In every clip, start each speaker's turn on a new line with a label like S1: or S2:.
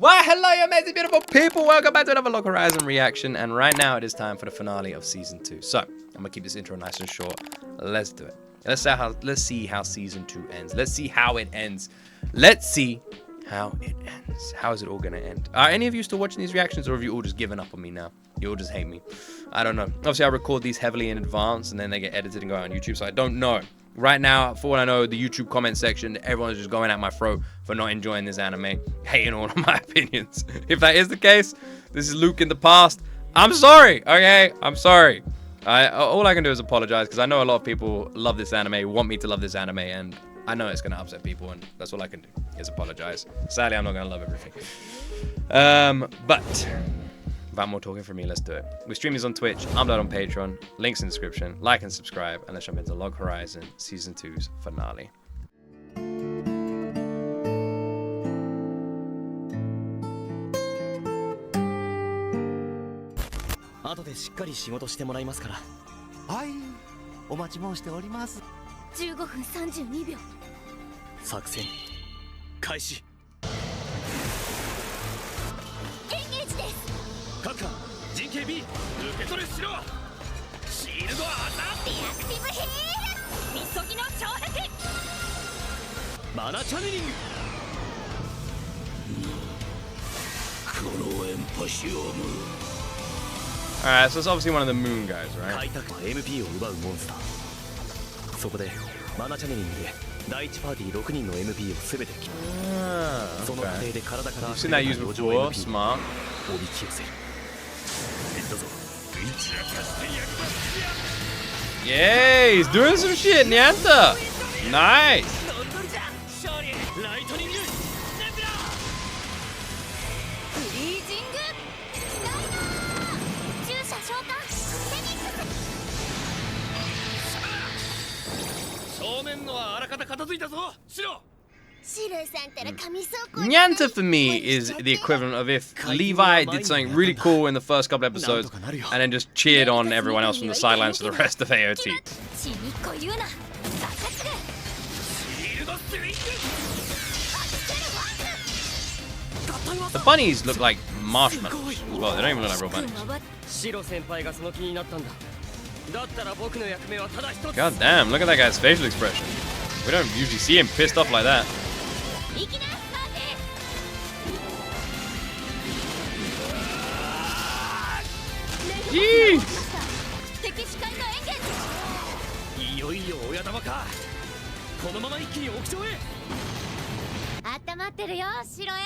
S1: Well, hello, you amazing, beautiful people. Welcome back to another Log Horizon reaction. And right now, it is time for the finale of Season 2. So, I'm going to keep this intro nice and short. Let's do it. Let's see how Season 2 ends. Let's see how it ends. Let's see how it ends. How is it all going to end? Are any of you still watching these reactions, or have you all just given up on me now? You all just hate me. I don't know. Obviously, I record these heavily in advance, and then they get edited and go out on YouTube, so I don't know. Right now, for what I know, the YouTube comment section, everyone's just going at my throat for not enjoying this anime, hating all of my opinions. If that is the case, this is Luke in the past. I'm sorry, okay? I'm sorry. All I can do is apologize, because I know a lot of people love this anime, want me to love this anime, and I know it's going to upset people, and that's all I can do, is apologize. Sadly, I'm not going to love everything. But without more talking from me, let's do it. We stream these on Twitch, UNBLURRED on Patreon, links in the description, like and subscribe, and let's jump into Log Horizon Season 2's finale.
S2: 後でしっかり仕事してもらいますから。
S3: はい、お待ち申しております。
S4: 15分32秒。
S2: 作戦開始。
S4: エンゲージです。
S2: 各艦 GKB 受け取れしろ。シールドアタ
S4: リアクティブヒール。みそぎの障壁。
S2: マナチャネリング。
S3: このエンパシオム。
S1: Alright, so it's obviously one of the moon guys, right?
S2: 開拓は MP を奪うモンスター。そこでマナチャネリングで第1パーティー6人の MP を全て切る。その過程で体から
S1: You've seen that used before, smart.
S2: おびき寄せる。どうぞ。
S1: Yeah, he's doing some shit, Nyanta. Nice.
S2: ライトニング。
S1: Nyanta for me is the equivalent of if Levi did something really cool in the first couple episodes and then just cheered on everyone else from the sidelines for the rest of AOT. The bunnies look like marshmallows as well. They don't even look like real bunnies. God damn, look at that guy's facial expression. We don't usually see him pissed off like that. Jeez!
S2: いよいよ親玉か。このまま一気に屋上へ。
S4: 温まってるよ、城へ。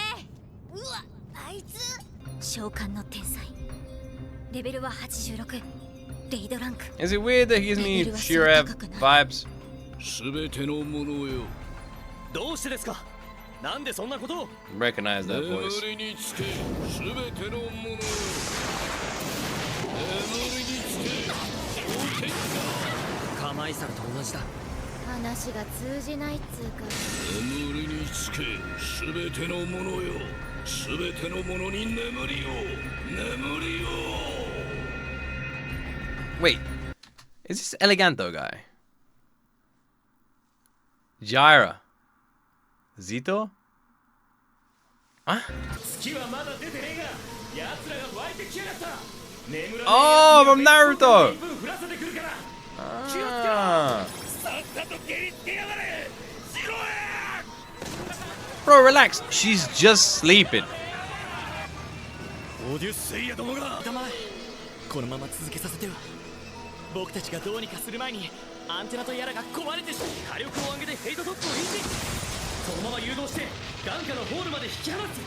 S4: うわ、あいつ。召喚の天才。レベルは86。レイドランク。
S1: Is it weird that he gives me Shirev vibes?
S2: 全てのものよ。どうしてですか。なんでそんなことを。
S1: Recognize that voice.
S2: 眠りにつけ、全てのものよ。眠りにつけ、氷点下。カマイサルと同じだ。
S4: 話が通じないっつうか。
S2: 眠りにつけ、全てのものよ。全てのものに眠りを。眠りを。
S1: Wait, is this Eleganto guy? Jaira? Zito? Huh? Oh, from Naruto! Ah. Bro, relax. She's just sleeping.
S2: このまま続けさせては僕たちがどうにかする前にアンテナとやらが壊れてしまう。火力を上げてヘイトトップを維持。そのまま誘導して眼下のホールまで引き離す。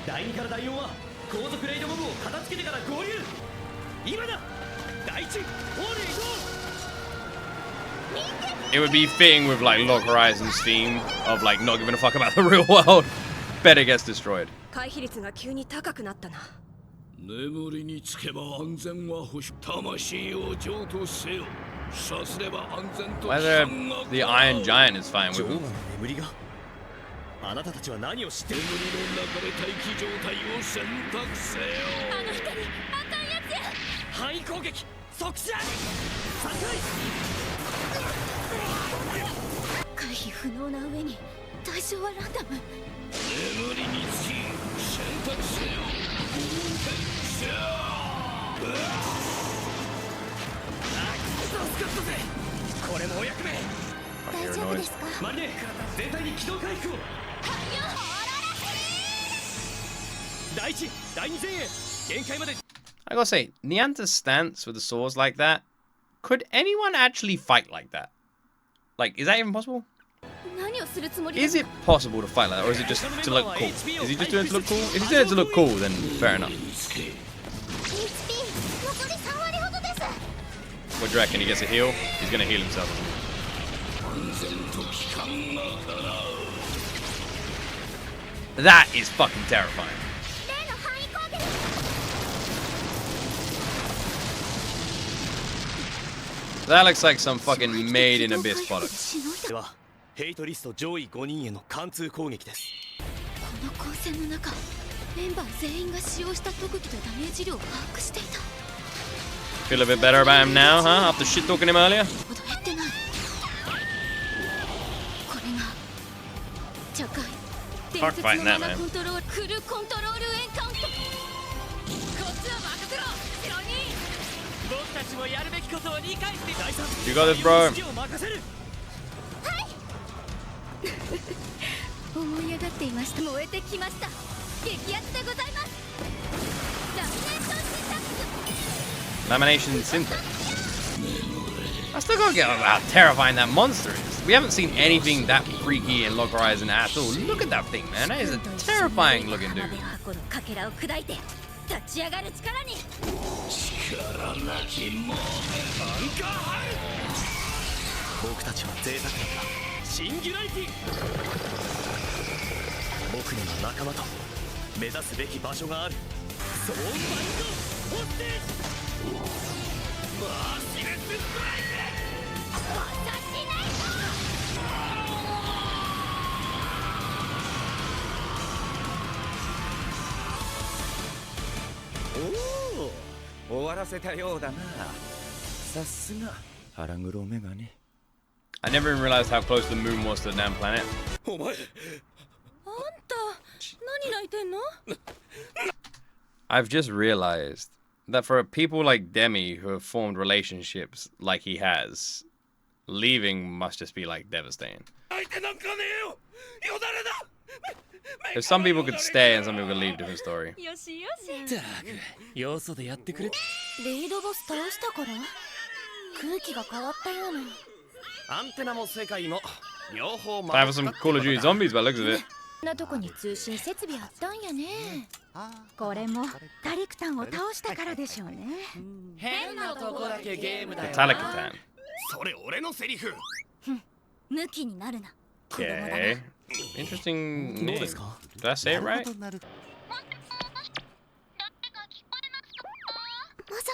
S2: 第2から第4は後続レイドモブを片付けてから合流。今だ。第1ホールへ移動。
S1: It would be fitting with like Log Horizon's theme of like not giving a fuck about the real world. Better gets destroyed.
S4: 回避率が急に高くなったな。
S2: 眠りにつけば安全は保守。魂を譲渡せよ。さすれば安全と。
S1: Whether the Iron Giant is fine with who?
S2: 眠りが。あなたたちは何を知って。眠りの中で待機状態を選択せよ。
S4: あの人にあかんやつや。
S2: 範囲攻撃即死。3
S4: 回避不能な上に対象はランダム。
S2: 眠りにつきマリネ全体に軌道回復を。第一第二前衛限界まで。
S1: I gotta say, Nianta's stance with the swords like that. Could anyone actually fight like that? Like, is that even possible?
S4: 何をするつもり
S1: Is it possible to fight like that, or is it just to look cool? Is he just doing it to look cool? If he's doing it to look cool, then fair enough.
S4: HP 残り3割ほどです。
S1: What do you reckon? He gets a heal? He's gonna heal himself. That is fucking terrifying.
S4: 例の範囲攻撃。
S1: That looks like some fucking made in abyss product.
S2: ではヘイトリスト上位5人への貫通攻撃です。
S4: この光線の中、メンバー全員が使用した特技とダメージ量を把握していた。
S1: Feel a bit better about him now, huh? After shit talking him earlier?
S4: ほど減ってない。これが茶会。
S1: Hard fighting that, man.
S4: コントロールフルコントロールエンカウント。こっちは任せろ。白に。
S2: 僕たちもやるべきことを理解して。第三
S1: You got this, bro.
S2: 指揮を任せる。
S4: 思い上がっていました。燃えてきました。激アツでございます。ラミネーションシンタックス。
S1: Lamination synthesis. I still gotta get how terrifying that monster is. We haven't seen anything that freaky in Lock Horizon at all. Look at that thing, man. That is a terrifying looking dude.
S4: かけらを砕いて立ち上がる力に。
S2: 僕たちは贅沢なんだ。シンギュラリティ。僕には仲間と目指すべき場所がある。ソウルバインドホステージ。マーシレスストライ
S3: おお、終わらせたようだな。さすが腹黒メガネ。
S1: I never even realized how close the moon was to the damn planet.
S2: お前。
S4: あんた何泣いてんの？
S1: I've just realized that for people like Demi who have formed relationships like he has, leaving must just be like devastating. If some people could stay and some people could leave, different story.
S4: よしよし。
S2: たく要素でやってくれ。
S4: レイドボス倒したから空気が変わったような。
S2: アンテナも世界も両方
S1: Time for some Call of Duty zombies by the looks of it.
S4: こんなとこに通信設備あったんやね。これもタリクタンを倒したからでしょうね。
S2: 変なとこだけゲームだよ。
S1: Metallicatan.
S2: それ俺のセリフ。
S4: ムキになるな。
S1: Okay. Interesting
S2: どう
S1: name.
S2: ですか？
S1: Did I say it right?
S4: まさ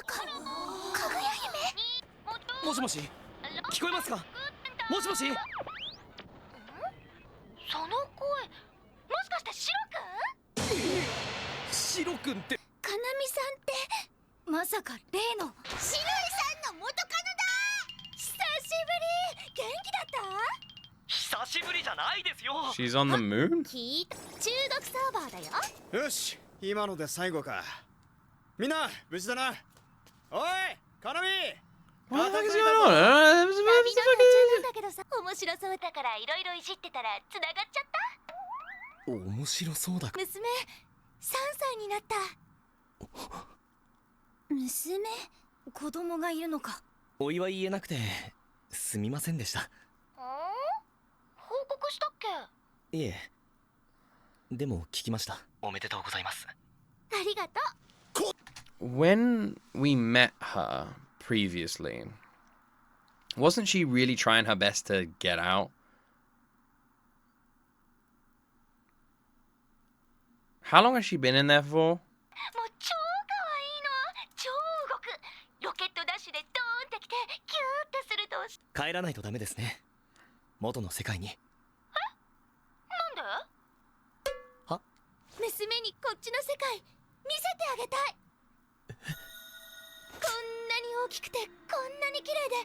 S4: かかぐや姫？
S2: もしもし聞こえますか？もしもし。
S4: その声、もしかしてシロくん？
S2: シロ君って
S4: かなみさんってまさか例の白井さんの元カノだ。久しぶり。元気だった？
S2: 久しぶりじゃないですよ。
S1: She's on the moon?
S4: 聞いた。中毒サーバーだよ。
S5: よし、今ので最後か。みんな無事だな。おい、カナミ。
S1: What the heck is
S4: 旅
S1: going
S4: の
S1: on?
S4: 途中なんだけどさ、面白そうだからいろいろいじってたら繋がっちゃった。
S2: 面白そうだ。
S4: 娘、3歳になった。娘、子供がいるのか。
S2: お祝い言えなくてすみませんでした。
S4: 報告したっけ？
S2: いえ、でも聞きました。おめでとうございます。
S4: ありがとう。
S1: When we met her previously, wasn't she really trying her best to get out? How long has she been in there for?
S4: もう超可愛いの。超動く。ロケットダッシュでドーンってきてキューってすると。
S2: 帰らないとダメですね。元の世界に。
S4: なんで？
S2: は？
S4: 娘にこっちの世界見せてあげたい。こんなに大きくて、こんなに綺麗で、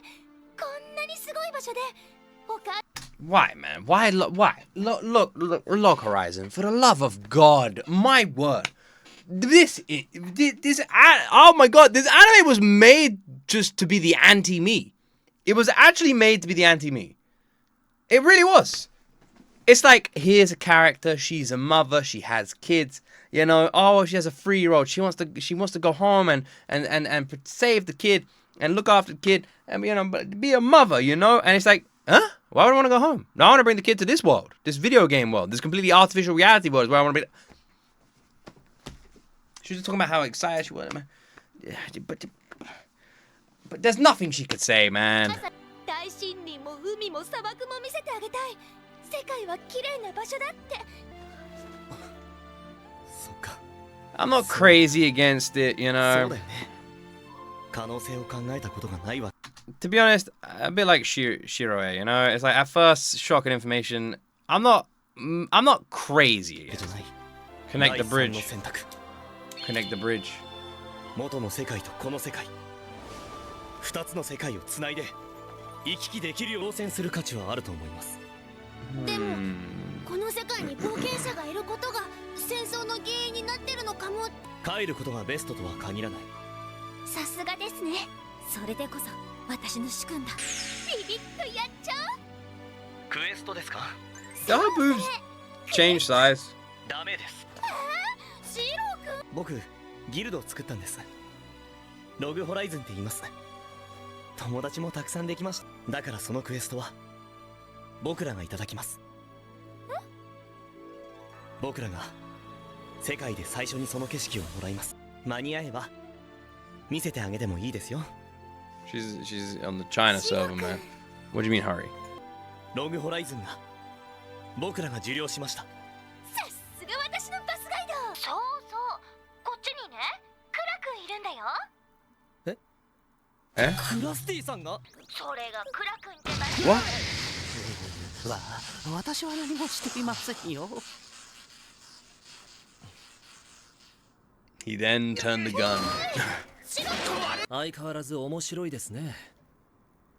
S4: こんなにすごい場所で、
S1: Why, man? Why? Look, Horizon. For the love of God, my word. This, oh my God, this anime was made just to be the anti-me. It was actually made to be the anti-me. It really was. It's like, here's a character, she's a mother, she has kids, you know, oh, she has a 3-year-old, she wants to go home and save the kid and look after the kid and, you know, be a mother, you know? And it's like, huh? Why would I want to go home? No, I want to bring the kid to this world, this video game world, this completely artificial reality world is where I want to be. She was just talking about how excited she was, man. But there's nothing she could say, man.
S4: 大森林も海も砂漠も見せてあげたい。世界は綺麗な場所だって。
S2: そっか。
S1: I'm not crazy against it, you
S2: そう
S1: know.
S2: だよね。可能性を考えたことがないわ。
S1: To be honest, a bit like Shiroe, you know. It's like at first shocking information. I'm not crazy.
S2: じゃない。
S1: Connect the
S2: 第三の
S1: bridge.
S2: 選択。
S1: Connect the bridge.
S2: 元の世界とこの世界。2つの世界をつないで行き来できるよう挑戦する価値はあると思います。
S4: でもこの世界に冒険者がいることが戦争の原因になってるのかも。
S2: 帰ることがベストとは限らない。
S4: さすがですね。それでこそ私の主君だ。ビビッとやっちゃう。
S2: クエストですか？
S1: Her boobs change size.
S2: ダメです。
S4: シロ君。
S2: 僕ギルドを作ったんです。ログホライズンって言います。友達もたくさんできました。だからそのクエストは僕らがいただきます。僕らが世界で最初にその景色をもらいます。間に合えば見せてあげてもいいですよ。
S1: She's on the China server, man. What do you mean, hurry?
S2: ログホライズンが僕らが受領しました。
S4: さすが私のバスガイド。そうそう。こっちにね、クラ君いるんだよ。
S1: Eh?
S2: クラスティさんが？
S4: それがクラ君ってば。
S1: What?
S6: 私は何もしていませんよ。
S1: He then turned the gun.
S7: 相変わらず面白いですね。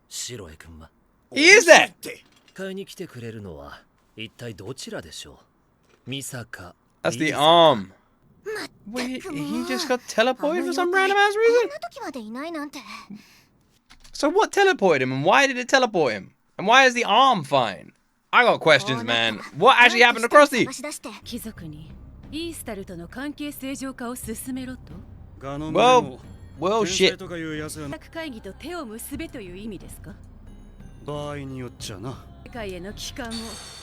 S7: シロエ君は。
S1: He is that?
S7: 買いに来てくれるのは一体どちらでしょう。ミサカ。
S1: That's the arm. Wait, he just got teleported for some random ass
S4: こ
S1: reason?
S4: んな時までいないなんて。
S1: So what teleported him and why did it teleport him? And why is the arm fine? I got questions, man. What actually happened to Krusty?
S4: 探し出して。
S8: 貴族にイースタルとの関係正常化を進めろと。
S1: Well, shit.
S5: とかいうやつが
S8: 各会議と手を結べという意味ですか。
S5: 場合によっちゃな。
S8: 世界への帰還を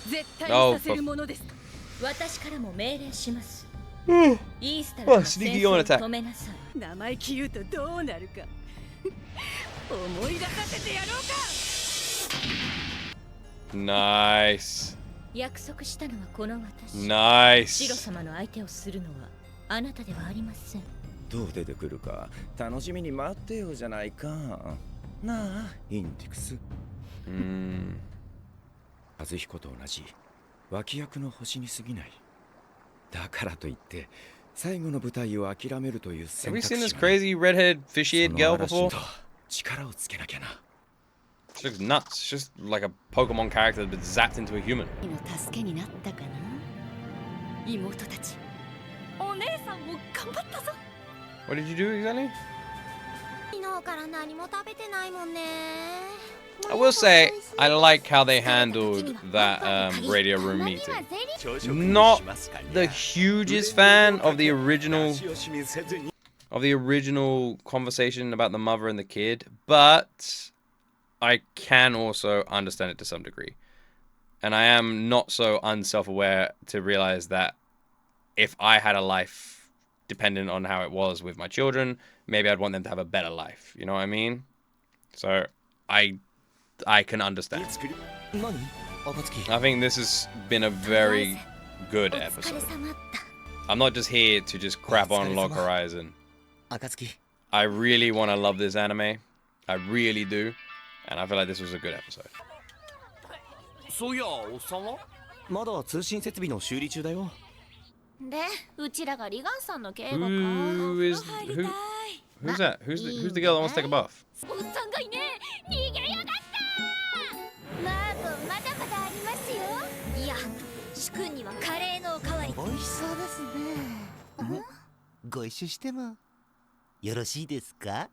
S8: 絶対
S1: Oh,
S8: にさせるものです。
S9: 私からも命令します。
S1: Hmm.
S9: イースタルの
S1: Oh,
S9: 戦
S1: sneaky
S9: 争
S1: on
S9: を
S1: attack.
S9: 止めなさい。
S8: 生意気言うとどうなるか。思い出させてやろうか。
S1: Nice.
S9: 約束したのはこの私。シロ
S1: Nice.
S9: 様の相手をするのはあなたではありません。
S3: どう出てくるか楽しみに待ってよじゃないか。なあインディクス。和彦と同じ脇役の星に過ぎない。だからといって最後の舞台を諦めるという選
S1: Have we
S3: 択
S1: seen this
S3: 肢がない。
S1: crazy redhead fishy-haired girl
S3: その
S1: before?
S3: 嵐と力をつけなきゃな。
S1: She looks nuts. She's just like a Pokemon character that's been zapped into a human.
S8: の助けになったかな。妹たち。お姉さんも頑張ったぞ。
S1: What did you do exactly?
S4: 昨日から何も食べてないもんね。
S1: I will say, I like how they handled that radio room meeting. Not the hugest fan of the original conversation about the mother and the kid, but I can also understand it to some degree. And I am not so unself-aware to realize that if I had a life dependent on how it was with my children, maybe I'd want them to have a better life. You know what I mean? So I can understand.
S2: 何？暁。
S1: I think this has been a very good
S4: お疲れ
S1: episode.
S4: 様だ。
S1: I'm not just here to just crap on Log Horizon.
S2: 暁。
S1: I really want to love this anime. I really do. And I feel like this was a good episode.
S6: そういや、おっさんは？
S2: まだ通信設備の修理中だよ。
S4: で、うちらがリガンさんの警護か。
S1: Who's that? Who's the girl that wants to take a bath?
S4: おっさんがいねえ。逃げやがった。マー君まだまだありますよ。いや、主君にはカレーのおかわり。
S6: 美味しそうですね。ご一緒してもよろしいですか？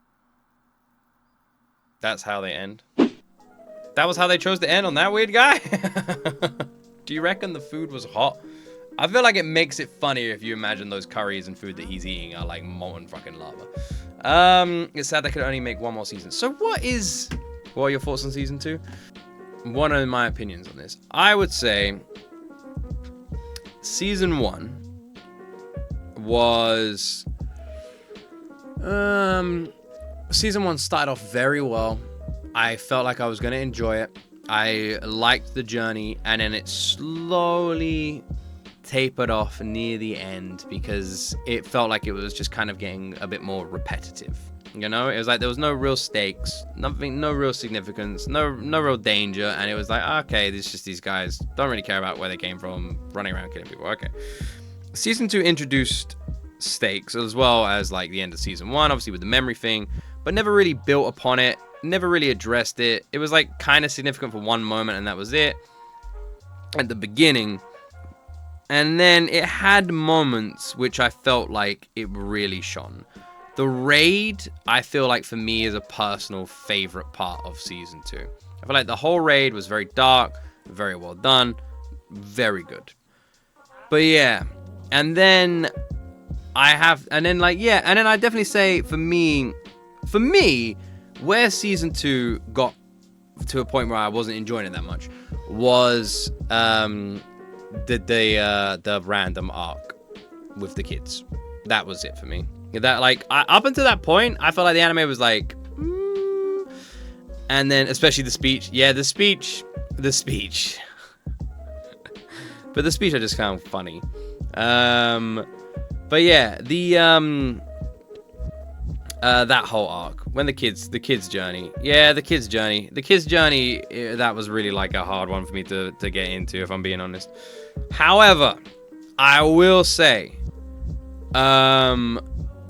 S1: That's how they end. That was how they chose to end on that weird guy? Do you reckon the food was hot? I feel like it makes it funnier if you imagine those curries and food that he's eating are like molten fucking lava. It's sad they could only make one more season. So what are your thoughts on season 2? One of my opinions on this. I would say season 1 was season 1 started off very well. I felt like I was going to enjoy it. I liked the journey, and then it slowly tapered off near the end because it felt like it was just kind of getting a bit more repetitive. You know, it was like there was no real stakes, nothing, no real significance, no real danger, and it was like, okay, it's just these guys don't really care about where they came from, running around killing people. Okay. Season 2 introduced stakes as well as like the end of season 1, obviously with the memory thing, but never really built upon it, never really addressed it. It was like kind of significant for one moment, and that was it at the beginning. And then it had moments which I felt like it really shone. The raid, I feel like for me is a personal favorite part of season 2. I feel like the whole raid was very dark, very well done, very good. But yeah, and then I definitely say for me, where season 2 got to a point where I wasn't enjoying it that much was the random arc with the kids. That was it for me. That like up until that point, I felt like the anime was like, and then especially the speech. Yeah, the speech. But the speech I just found funny. But yeah, that whole arc when the kids journey. Yeah, the kids journey. That was really like a hard one for me to get into, if I'm being honest. However, I will say,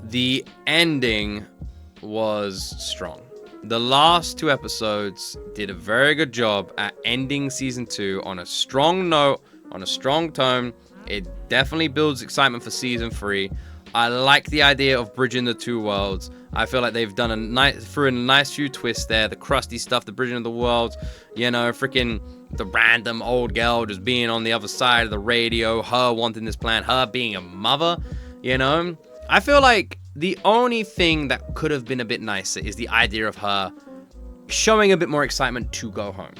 S1: the ending was strong. The last 2 episodes did a very good job at ending season 2 on a strong note, on a strong tone. It definitely builds excitement for season 3. I like the idea of bridging the 2 worlds. I feel like they've done a nice few twists there. The crusty stuff, the bridging of the worlds, you know, freaking the random old girl just being on the other side of the radio, her wanting this plan, her being a mother, you know. I feel like the only thing that could have been a bit nicer is the idea of her showing a bit more excitement to go home.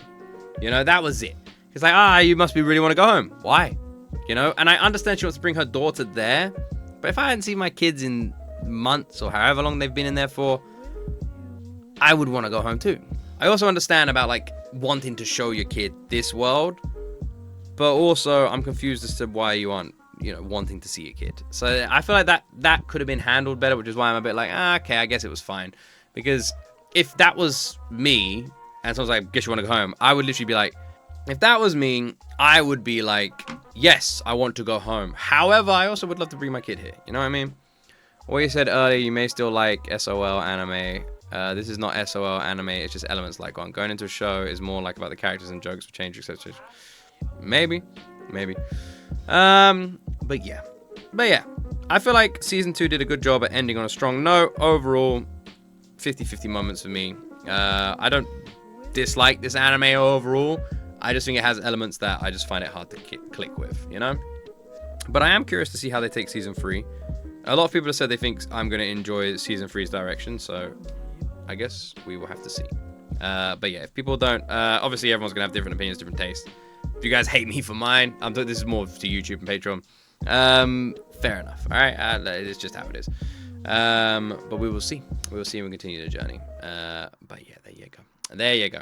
S1: You know, that was it. It's like, you must really want to go home. Why? You know, and I understand she wants to bring her daughter there, but if I hadn't seen my kids in months or however long they've been in there for, I would want to go home too. I also understand about like wanting to show your kid this world, but also I'm confused as to why you aren't, you know, wanting to see a kid. So I feel like that could have been handled better, which is why I'm a bit like, okay, I guess it was fine. Because if that was me and someone's like, guess you want to go home, I would literally be like, if that was me, I would be like, yes, I want to go home. However, I also would love to bring my kid here. You know what I mean? What you said earlier, you may still like SOL anime. This is not SOL anime, it's just elements like one. Going into a show is more like about the characters and jokes, change, etc. Maybe. But yeah. I feel like season 2 did a good job at ending on a strong note. Overall, 50-50 moments for me. I don't dislike this anime overall. I just think it has elements that I just find it hard to click with, you know? But I am curious to see how they take season 3. A lot of people have said they think I'm going to enjoy season 3's direction, so I guess we will have to see. But yeah, if people don't, obviously everyone's going to have different opinions, different tastes. If you guys hate me for mine, this is more to YouTube and Patreon. Fair enough, all right? It's just how it is. But we will see. We will see and we'll continue the journey. But yeah, there you go.